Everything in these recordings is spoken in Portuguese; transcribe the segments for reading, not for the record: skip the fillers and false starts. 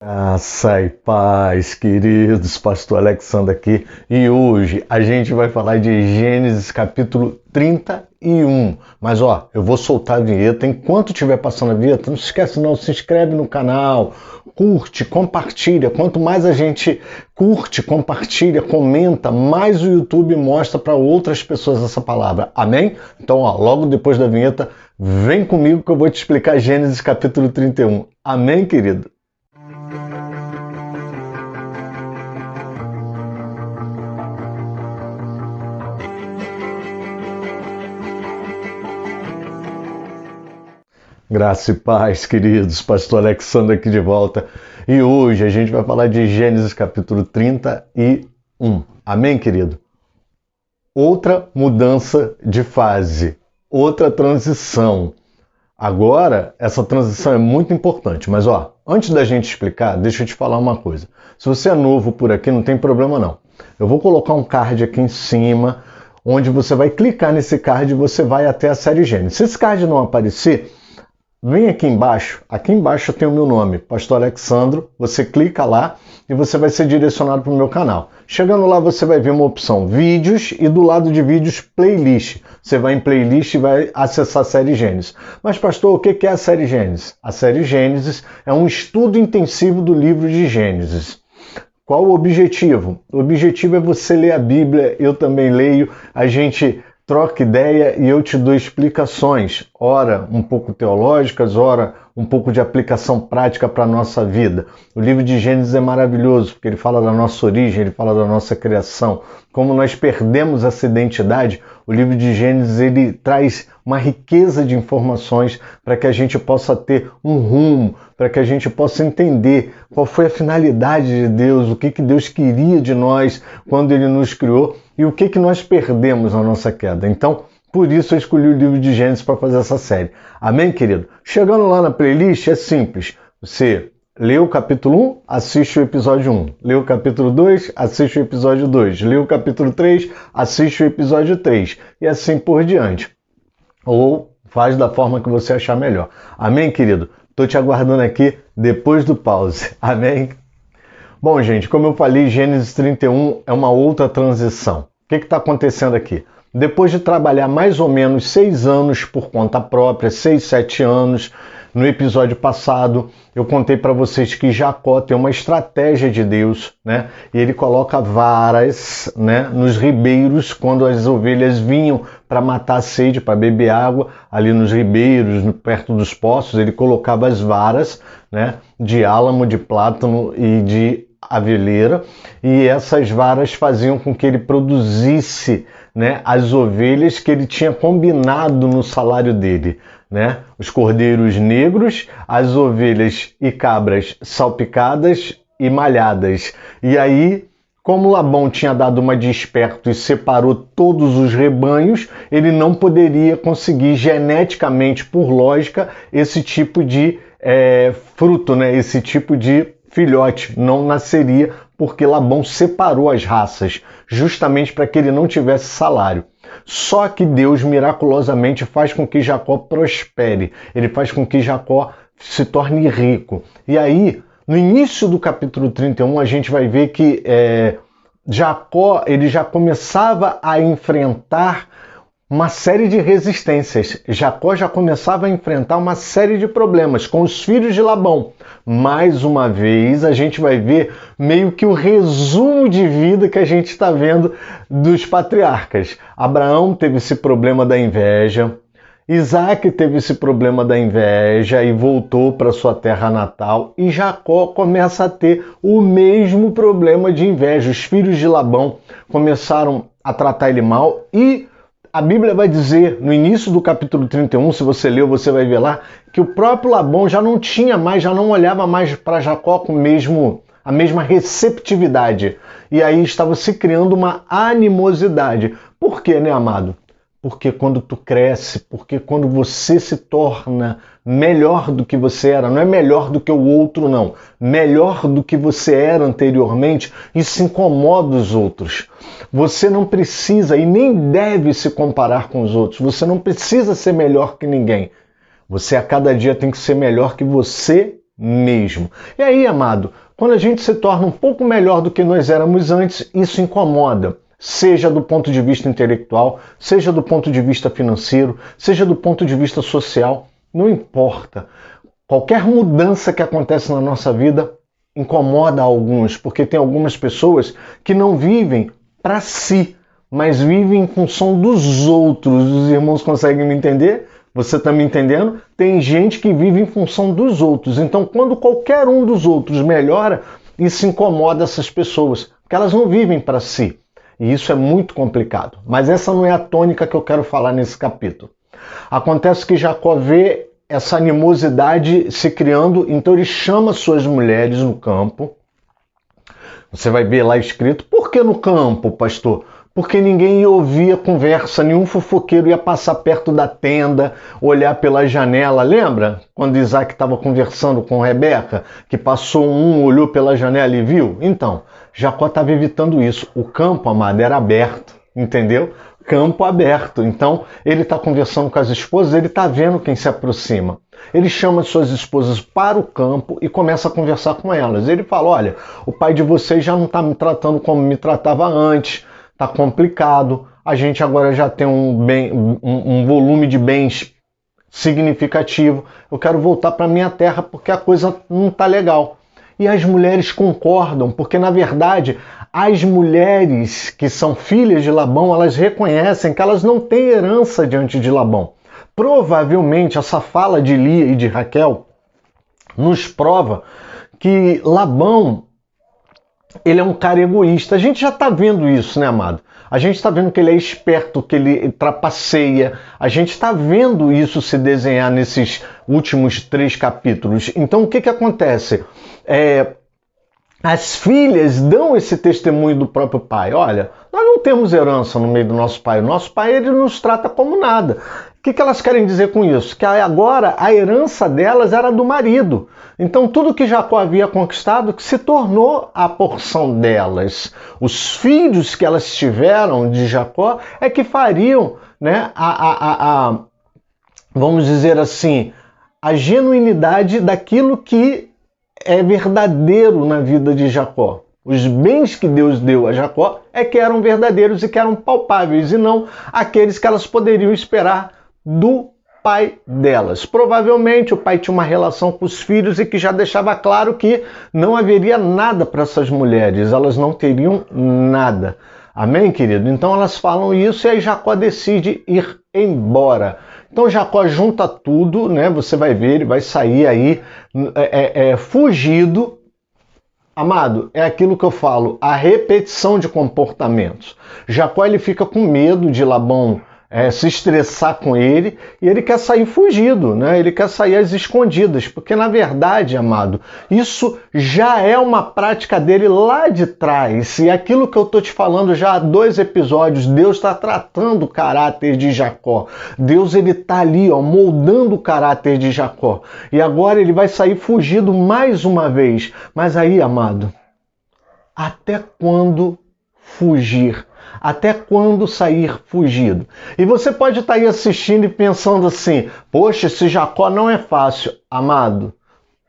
Graça e paz, queridos, Pastor Alexandre aqui, e hoje a gente vai falar de Gênesis capítulo 31. Mas eu vou soltar a vinheta. Enquanto estiver passando a vinheta, não se esquece não, se inscreve no canal, curte, compartilha. Quanto mais a gente curte, compartilha, comenta, mais o YouTube mostra para outras pessoas essa palavra. Amém? Então, logo depois da vinheta, vem comigo que eu vou te explicar Gênesis capítulo 31. Amém, querido? Graça e paz, queridos, Pastor Alexandre aqui de volta. E hoje a gente vai falar de Gênesis capítulo 31. Amém, querido? Outra mudança de fase, outra transição. Agora, essa transição é muito importante, mas antes da gente explicar, deixa eu te falar uma coisa. Se você é novo por aqui, não tem problema não. Eu vou colocar um card aqui em cima, onde você vai clicar nesse card e você vai até a série Gênesis. Se esse card não aparecer, vem aqui embaixo tem o meu nome, Pastor Alexandro, você clica lá e você vai ser direcionado para o meu canal. Chegando lá você vai ver uma opção vídeos e do lado de vídeos playlist. Você vai em playlist e vai acessar a série Gênesis. Mas pastor, o que é a série Gênesis? A série Gênesis é um estudo intensivo do livro de Gênesis. Qual o objetivo? O objetivo é você ler a Bíblia, eu também leio, a gente troca ideia e eu te dou explicações, ora um pouco teológicas, ora um pouco de aplicação prática para a nossa vida. O livro de Gênesis é maravilhoso, porque ele fala da nossa origem, ele fala da nossa criação. Como nós perdemos essa identidade, o livro de Gênesis ele traz uma riqueza de informações para que a gente possa ter um rumo, para que a gente possa entender qual foi a finalidade de Deus, o que Deus queria de nós quando Ele nos criou e o que nós perdemos na nossa queda. Então, por isso eu escolhi o livro de Gênesis para fazer essa série. Amém, querido? Chegando lá na playlist, é simples. Você lê o capítulo 1, assiste o episódio 1. Lê o capítulo 2, assiste o episódio 2. Lê o capítulo 3, assiste o episódio 3. E assim por diante. Ou faz da forma que você achar melhor. Amém, querido? Estou te aguardando aqui depois do pause. Amém? Bom, gente, como eu falei, Gênesis 31 é uma outra transição. O que está acontecendo aqui? Depois de trabalhar mais ou menos 6 anos por conta própria, 6, 7 anos, no episódio passado eu contei para vocês que Jacó tem uma estratégia de Deus, né? E ele coloca varas, né, nos ribeiros quando as ovelhas vinham para matar a sede, para beber água, ali nos ribeiros, perto dos poços, ele colocava as varas, né, de álamo, de plátano e de aveleira, e essas varas faziam com que ele produzisse, né, as ovelhas que ele tinha combinado no salário dele, né? Os cordeiros negros, as ovelhas e cabras salpicadas e malhadas. E aí, como Labão tinha dado uma de esperto e separou todos os rebanhos, ele não poderia conseguir geneticamente, por lógica, esse tipo de fruto, né? Esse tipo de filhote não nasceria porque Labão separou as raças, justamente para que ele não tivesse salário. Só que Deus miraculosamente faz com que Jacó prospere, ele faz com que Jacó se torne rico. E aí, no início do capítulo 31, a gente vai ver que Jacó ele já começava a enfrentar uma série de resistências. Jacó já começava a enfrentar uma série de problemas com os filhos de Labão. Mais uma vez, a gente vai ver meio que o resumo de vida que a gente está vendo dos patriarcas. Abraão teve esse problema da inveja, Isaac teve esse problema da inveja e voltou para sua terra natal, e Jacó começa a ter o mesmo problema de inveja. Os filhos de Labão começaram a tratar ele mal e a Bíblia vai dizer, no início do capítulo 31, se você leu, você vai ver lá, que o próprio Labão já não olhava mais para Jacó com a mesma receptividade. E aí estava se criando uma animosidade. Por quê, né, amado? Porque quando tu cresce, porque quando você se torna melhor do que você era, não é melhor do que o outro, não. Melhor do que você era anteriormente, isso incomoda os outros. Você não precisa e nem deve se comparar com os outros. Você não precisa ser melhor que ninguém. Você a cada dia tem que ser melhor que você mesmo. E aí, amado, quando a gente se torna um pouco melhor do que nós éramos antes, isso incomoda. Seja do ponto de vista intelectual, seja do ponto de vista financeiro, seja do ponto de vista social, não importa. Qualquer mudança que acontece na nossa vida incomoda alguns, porque tem algumas pessoas que não vivem para si, mas vivem em função dos outros. Os irmãos conseguem me entender? Você está me entendendo? Tem gente que vive em função dos outros. Então, quando qualquer um dos outros melhora, isso incomoda essas pessoas, porque elas não vivem para si. E isso é muito complicado. Mas essa não é a tônica que eu quero falar nesse capítulo. Acontece que Jacó vê essa animosidade se criando, então ele chama suas mulheres no campo. Você vai ver lá escrito, por que no campo, pastor? Porque ninguém ia ouvir a conversa, nenhum fofoqueiro ia passar perto da tenda, olhar pela janela. Lembra quando Isaac estava conversando com Rebeca, que passou olhou pela janela e viu? Então, Jacó estava evitando isso. O campo, amado, era aberto, entendeu? Campo aberto. Então, ele está conversando com as esposas, ele está vendo quem se aproxima. Ele chama suas esposas para o campo e começa a conversar com elas. Ele fala, olha, o pai de vocês já não está me tratando como me tratava antes, está complicado, a gente agora já tem um volume de bens significativo, eu quero voltar para minha terra porque a coisa não está legal. E as mulheres concordam, porque na verdade as mulheres que são filhas de Labão, elas reconhecem que elas não têm herança diante de Labão. Provavelmente essa fala de Lia e de Raquel nos prova que Labão, ele é um cara egoísta. A gente já está vendo isso, né, amado? A gente está vendo que ele é esperto, que ele trapaceia. A gente está vendo isso se desenhar nesses últimos 3 capítulos. Então, o que acontece? As filhas dão esse testemunho do próprio pai. Olha, nós não temos herança no meio do nosso pai. O nosso pai, ele nos trata como nada. O que elas querem dizer com isso? Que agora a herança delas era do marido. Então tudo que Jacó havia conquistado que se tornou a porção delas. Os filhos que elas tiveram de Jacó é que fariam, né, vamos dizer assim, a genuinidade daquilo que é verdadeiro na vida de Jacó. Os bens que Deus deu a Jacó é que eram verdadeiros e que eram palpáveis, e não aqueles que elas poderiam esperar do pai delas. Provavelmente o pai tinha uma relação com os filhos e que já deixava claro que não haveria nada para essas mulheres, elas não teriam nada. Amém, querido? Então elas falam isso e aí Jacó decide ir embora. Então Jacó junta tudo, né? Você vai ver, ele vai sair aí fugido. Amado, é aquilo que eu falo, a repetição de comportamentos. Jacó, ele fica com medo de Labão se estressar com ele, e ele quer sair fugido, né? Ele quer sair às escondidas, porque na verdade, amado, isso já é uma prática dele lá de trás, e aquilo que eu estou te falando já há 2 episódios, Deus está tratando o caráter de Jacó, Deus ele está ali, ó, moldando o caráter de Jacó, e agora ele vai sair fugido mais uma vez, mas aí, amado, até quando fugir? Até quando sair fugido? E você pode estar aí assistindo e pensando assim, poxa, esse Jacó não é fácil. Amado,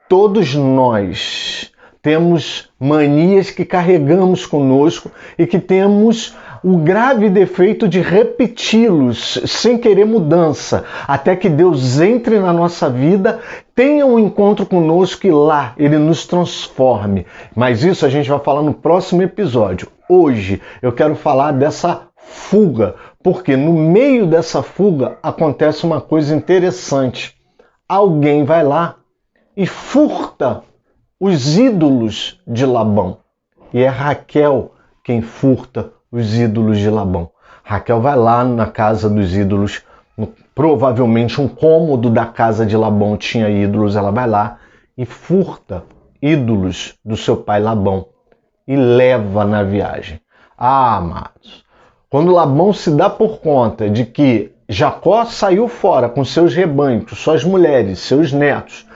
todos nós temos manias que carregamos conosco e que temos o grave defeito de repeti-los sem querer mudança, até que Deus entre na nossa vida, tenha um encontro conosco e lá Ele nos transforme. Mas isso a gente vai falar no próximo episódio. Hoje eu quero falar dessa fuga, porque no meio dessa fuga acontece uma coisa interessante. Alguém vai lá e furta os ídolos de Labão. E é Raquel quem furta os ídolos de Labão. Raquel vai lá na casa dos ídolos, provavelmente um cômodo da casa de Labão tinha ídolos, ela vai lá e furta ídolos do seu pai Labão e leva na viagem. Ah, amados, quando Labão se dá por conta de que Jacó saiu fora com seus rebanhos, suas mulheres, seus netos,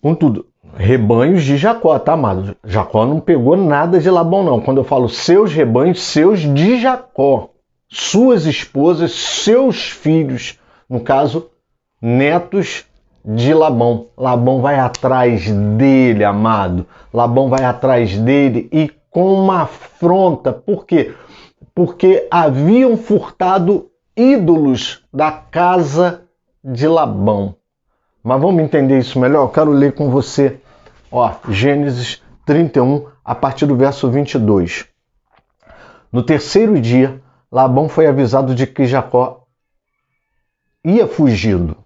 com tudo, rebanhos de Jacó, tá, amado? Jacó não pegou nada de Labão, não. Quando eu falo seus rebanhos, seus de Jacó. Suas esposas, seus filhos, no caso, netos de Labão. Labão vai atrás dele, amado. Labão vai atrás dele e com uma afronta. Por quê? Porque haviam furtado ídolos da casa de Labão. Mas vamos entender isso melhor? Eu quero ler com você, Gênesis 31, a partir do verso 22. No terceiro dia, Labão foi avisado de que Jacó ia fugindo.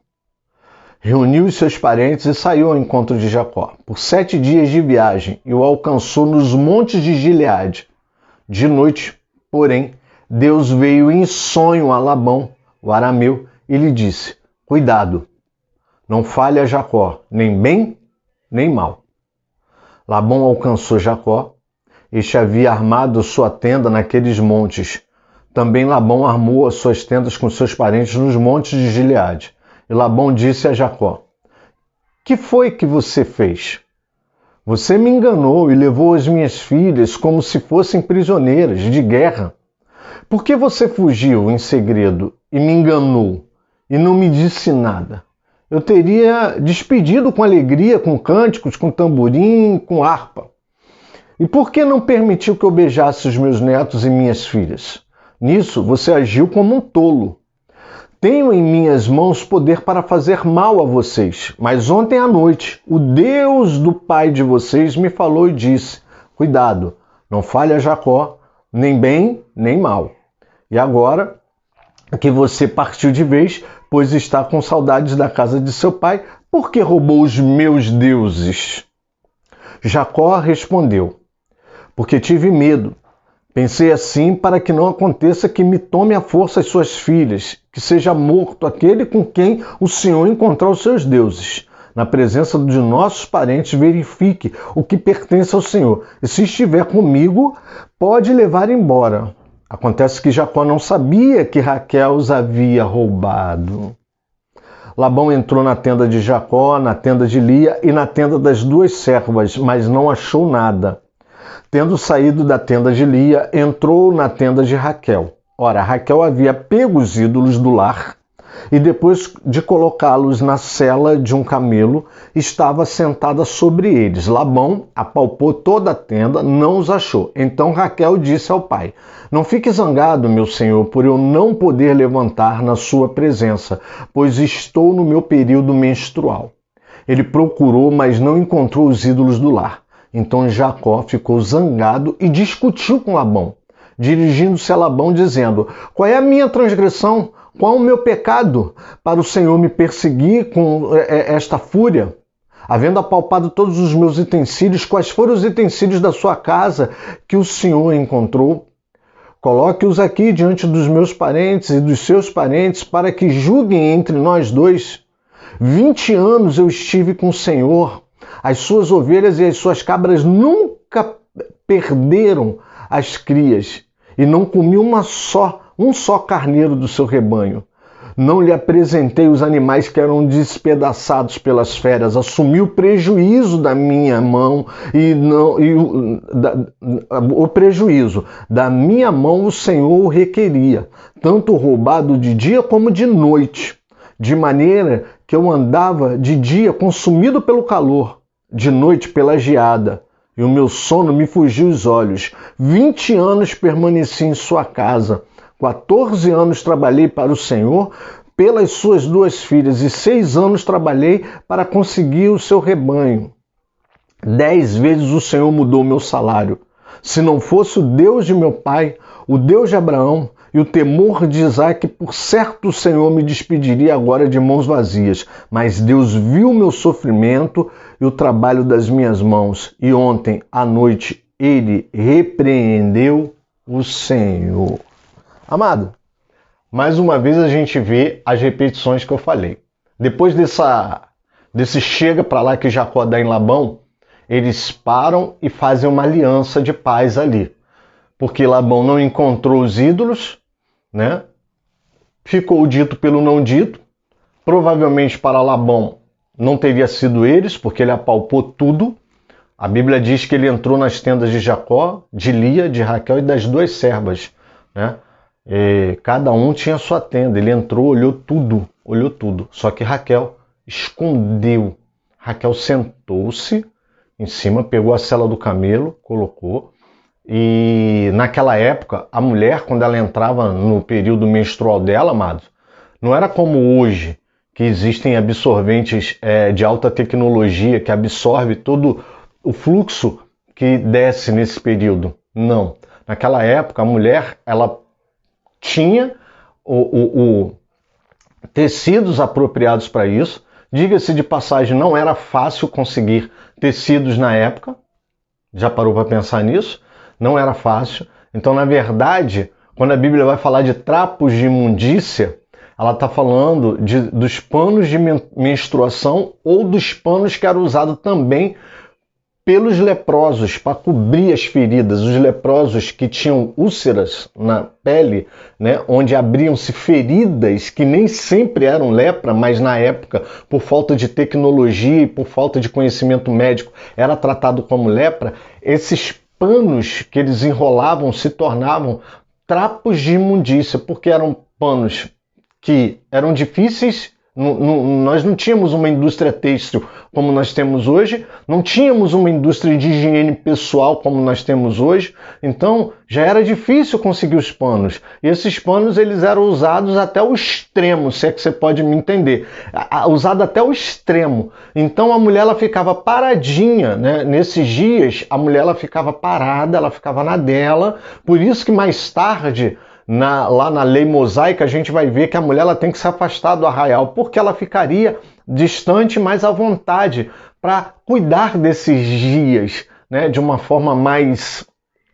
Reuniu os seus parentes e saiu ao encontro de Jacó. Por 7 dias de viagem, e o alcançou nos montes de Gileade. De noite, porém, Deus veio em sonho a Labão, o arameu, e lhe disse: cuidado, não fale a Jacó, nem bem, nem mal. Labão alcançou Jacó. Este havia armado sua tenda naqueles montes. Também Labão armou as suas tendas com seus parentes nos montes de Gileade. E Labão disse a Jacó: que foi que você fez? Você me enganou e levou as minhas filhas como se fossem prisioneiras de guerra. Por que você fugiu em segredo e me enganou e não me disse nada? Eu teria despedido com alegria, com cânticos, com tamborim, com harpa. E por que não permitiu que eu beijasse os meus netos e minhas filhas? Nisso você agiu como um tolo. Tenho em minhas mãos poder para fazer mal a vocês, mas ontem à noite o Deus do pai de vocês me falou e disse: cuidado, não fale a Jacó, nem bem, nem mal. E agora que você partiu de vez, pois está com saudades da casa de seu pai, por que roubou os meus deuses? Jacó respondeu: porque tive medo. Pensei assim para que não aconteça que me tome à força as suas filhas, que seja morto aquele com quem o Senhor encontrar os seus deuses. Na presença de nossos parentes, verifique o que pertence ao Senhor. E se estiver comigo, pode levar embora. Acontece que Jacó não sabia que Raquel os havia roubado. Labão entrou na tenda de Jacó, na tenda de Lia e na tenda das 2 servas, mas não achou nada. Tendo saído da tenda de Lia, entrou na tenda de Raquel. Ora, Raquel havia pego os ídolos do lar e depois de colocá-los na sela de um camelo, estava sentada sobre eles. Labão apalpou toda a tenda, não os achou. Então Raquel disse ao pai: não fique zangado, meu senhor, por eu não poder levantar na sua presença, pois estou no meu período menstrual. Ele procurou, mas não encontrou os ídolos do lar. Então Jacó ficou zangado e discutiu com Labão, dirigindo-se a Labão, dizendo: qual é a minha transgressão? Qual o meu pecado para o Senhor me perseguir com esta fúria? Havendo apalpado todos os meus utensílios, quais foram os utensílios da sua casa que o Senhor encontrou? Coloque-os aqui diante dos meus parentes e dos seus parentes, para que julguem entre nós dois. 20 anos eu estive com o Senhor. As suas ovelhas e as suas cabras nunca perderam as crias, e não comi um só carneiro do seu rebanho. Não lhe apresentei os animais que eram despedaçados pelas feras. Assumi o prejuízo da minha mão o prejuízo da minha mão o Senhor o requeria, tanto roubado de dia como de noite, de maneira que eu andava de dia consumido pelo calor, de noite pela geada, e o meu sono me fugiu os olhos. 20 anos permaneci em sua casa. 14 anos trabalhei para o Senhor pelas suas 2 filhas, e 6 anos trabalhei para conseguir o seu rebanho. 10 vezes o Senhor mudou o meu salário. Se não fosse o Deus de meu pai, o Deus de Abraão e o temor de Isaque, por certo o Senhor me despediria agora de mãos vazias. Mas Deus viu o meu sofrimento e o trabalho das minhas mãos, e ontem à noite ele repreendeu o Senhor. Amado, mais uma vez a gente vê as repetições que eu falei. Depois desse chega para lá que Jacó dá em Labão, eles param e fazem uma aliança de paz ali. Porque Labão não encontrou os ídolos, né? Ficou o dito pelo não dito. Provavelmente para Labão não teria sido eles, porque ele apalpou tudo. A Bíblia diz que ele entrou nas tendas de Jacó, de Lia, de Raquel e das 2 servas, né? E cada um tinha sua tenda. Ele entrou, olhou tudo. Só que Raquel escondeu. Raquel sentou-se em cima, pegou a sela do camelo, colocou. E naquela época, a mulher, quando ela entrava no período menstrual dela, amados, não era como hoje, que existem absorventes de alta tecnologia que absorve todo o fluxo que desce nesse período. Não. Naquela época, a mulher ela tinha tecidos apropriados para isso. Diga-se de passagem, não era fácil conseguir tecidos na época. Já parou para pensar nisso? Não era fácil. Então, na verdade, quando a Bíblia vai falar de trapos de imundícia, ela está falando dos panos de menstruação ou dos panos que eram usados também pelos leprosos, para cobrir as feridas. Os leprosos que tinham úlceras na pele, né, onde abriam-se feridas que nem sempre eram lepra, mas na época, por falta de tecnologia e por falta de conhecimento médico, era tratado como lepra. Esses panos que eles enrolavam se tornavam trapos de imundícia, porque eram panos que eram difíceis. Nós não tínhamos uma indústria têxtil como nós temos hoje, não tínhamos uma indústria de higiene pessoal como nós temos hoje, então já era difícil conseguir os panos. E esses panos eles eram usados até o extremo, se é que você pode me entender, usado até o extremo. Então a mulher ela ficava paradinha, né? Nesses dias a mulher ela ficava parada, ela ficava na dela, por isso que mais tarde lá na lei mosaica, a gente vai ver que a mulher ela tem que se afastar do arraial, porque ela ficaria distante, mais à vontade, para cuidar desses dias, né, de uma forma mais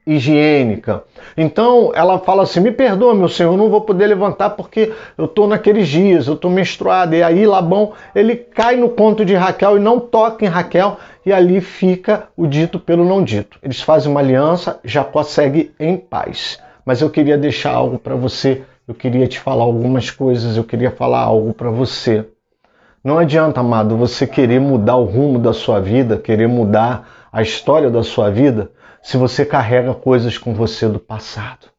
higiênica. Então ela fala assim: me perdoa, meu senhor, eu não vou poder levantar porque eu estou naqueles dias, eu estou menstruada. E aí Labão ele cai no conto de Raquel e não toca em Raquel, e ali fica o dito pelo não dito. Eles fazem uma aliança, Jacó segue em paz. Mas eu queria deixar algo para você, eu queria te falar algumas coisas, eu queria falar algo para você. Não adianta, amado, você querer mudar o rumo da sua vida, querer mudar a história da sua vida, se você carrega coisas com você do passado.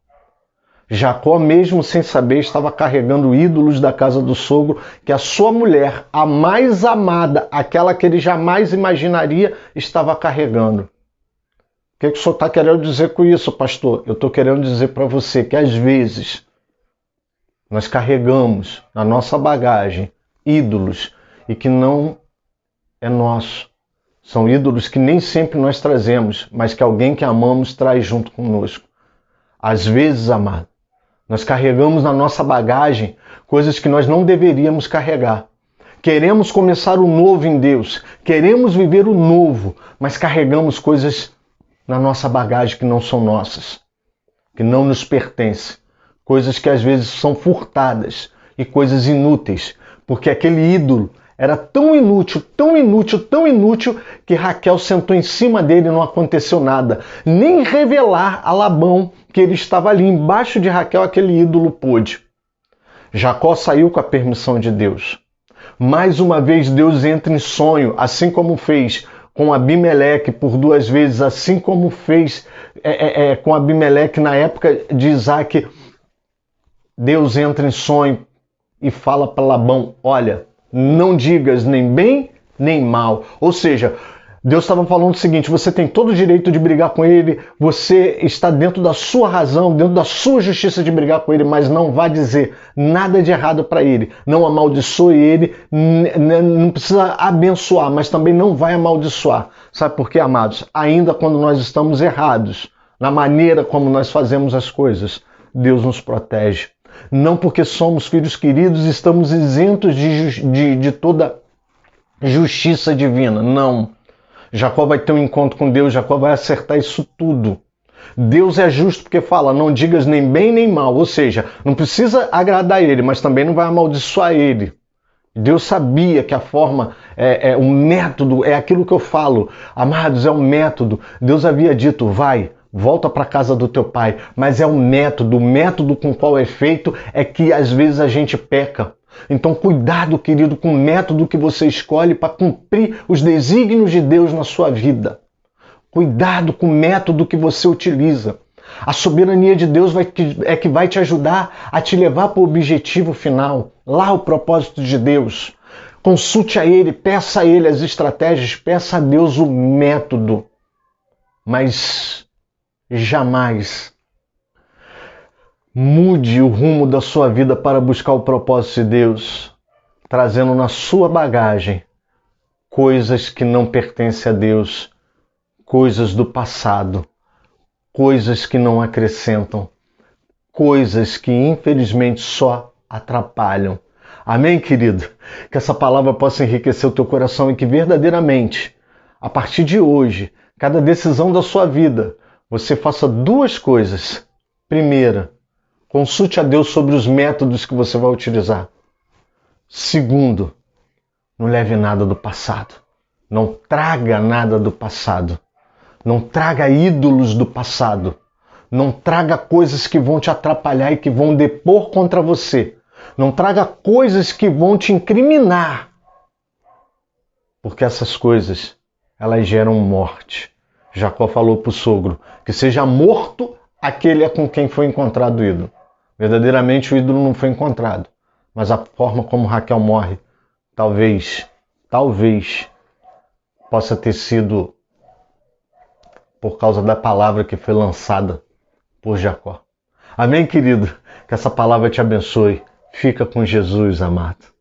Jacó, mesmo sem saber, estava carregando ídolos da casa do sogro, que a sua mulher, a mais amada, aquela que ele jamais imaginaria, estava carregando. O que o senhor está querendo dizer com isso, pastor? Eu estou querendo dizer para você que às vezes nós carregamos na nossa bagagem ídolos e que não é nosso. São ídolos que nem sempre nós trazemos, mas que alguém que amamos traz junto conosco. Às vezes, amado, nós carregamos na nossa bagagem coisas que nós não deveríamos carregar. Queremos começar o novo em Deus, queremos viver o novo, mas carregamos coisas na nossa bagagem que não são nossas, que não nos pertencem, coisas que às vezes são furtadas e coisas inúteis, porque aquele ídolo era tão inútil, tão inútil, tão inútil, que Raquel sentou em cima dele e não aconteceu nada. Nem revelar a Labão que ele estava ali embaixo de Raquel, aquele ídolo pôde. Jacó saiu com a permissão de Deus. Mais uma vez Deus entra em sonho, assim como fez com Abimeleque por 2 vezes, assim como fez com Abimeleque na época de Isaac. Deus entra em sonho e fala para Labão: olha, não digas nem bem nem mal. Ou seja, Deus estava falando o seguinte: você tem todo o direito de brigar com ele, você está dentro da sua razão, dentro da sua justiça de brigar com ele, mas não vá dizer nada de errado para ele. Não amaldiçoe ele, não precisa abençoar, mas também não vai amaldiçoar. Sabe por quê, amados? Ainda quando nós estamos errados, na maneira como nós fazemos as coisas, Deus nos protege. Não porque somos filhos queridos, estamos isentos de toda justiça divina. Não. Jacó vai ter um encontro com Deus, Jacó vai acertar isso tudo. Deus é justo porque fala: não digas nem bem nem mal. Ou seja, não precisa agradar ele, mas também não vai amaldiçoar ele. Deus sabia que a forma, o método, é aquilo que eu falo. Amados, é um método. Deus havia dito: vai, volta para a casa do teu pai. Mas é um método. O método com o qual é feito é que às vezes a gente peca. Então cuidado, querido, com o método que você escolhe para cumprir os desígnios de Deus na sua vida. Cuidado com o método que você utiliza. A soberania de Deus é que vai te ajudar a te levar para o objetivo final. Lá o propósito de Deus. Consulte a Ele, peça a Ele as estratégias, peça a Deus o método, mas jamais mude o rumo da sua vida para buscar o propósito de Deus, trazendo na sua bagagem coisas que não pertencem a Deus, coisas do passado, coisas que não acrescentam, coisas que infelizmente só atrapalham. Amém, querido? Que essa palavra possa enriquecer o teu coração e que verdadeiramente, a partir de hoje, cada decisão da sua vida, você faça duas coisas. Primeira, consulte a Deus sobre os métodos que você vai utilizar. Segundo, não leve nada do passado. Não traga nada do passado. Não traga ídolos do passado. Não traga coisas que vão te atrapalhar e que vão depor contra você. Não traga coisas que vão te incriminar. Porque essas coisas, elas geram morte. Jacó falou para o sogro que seja morto aquele com quem foi encontrado o ídolo. Verdadeiramente o ídolo não foi encontrado. Mas a forma como Raquel morre, talvez possa ter sido por causa da palavra que foi lançada por Jacó. Amém, querido? Que essa palavra te abençoe. Fica com Jesus, amado.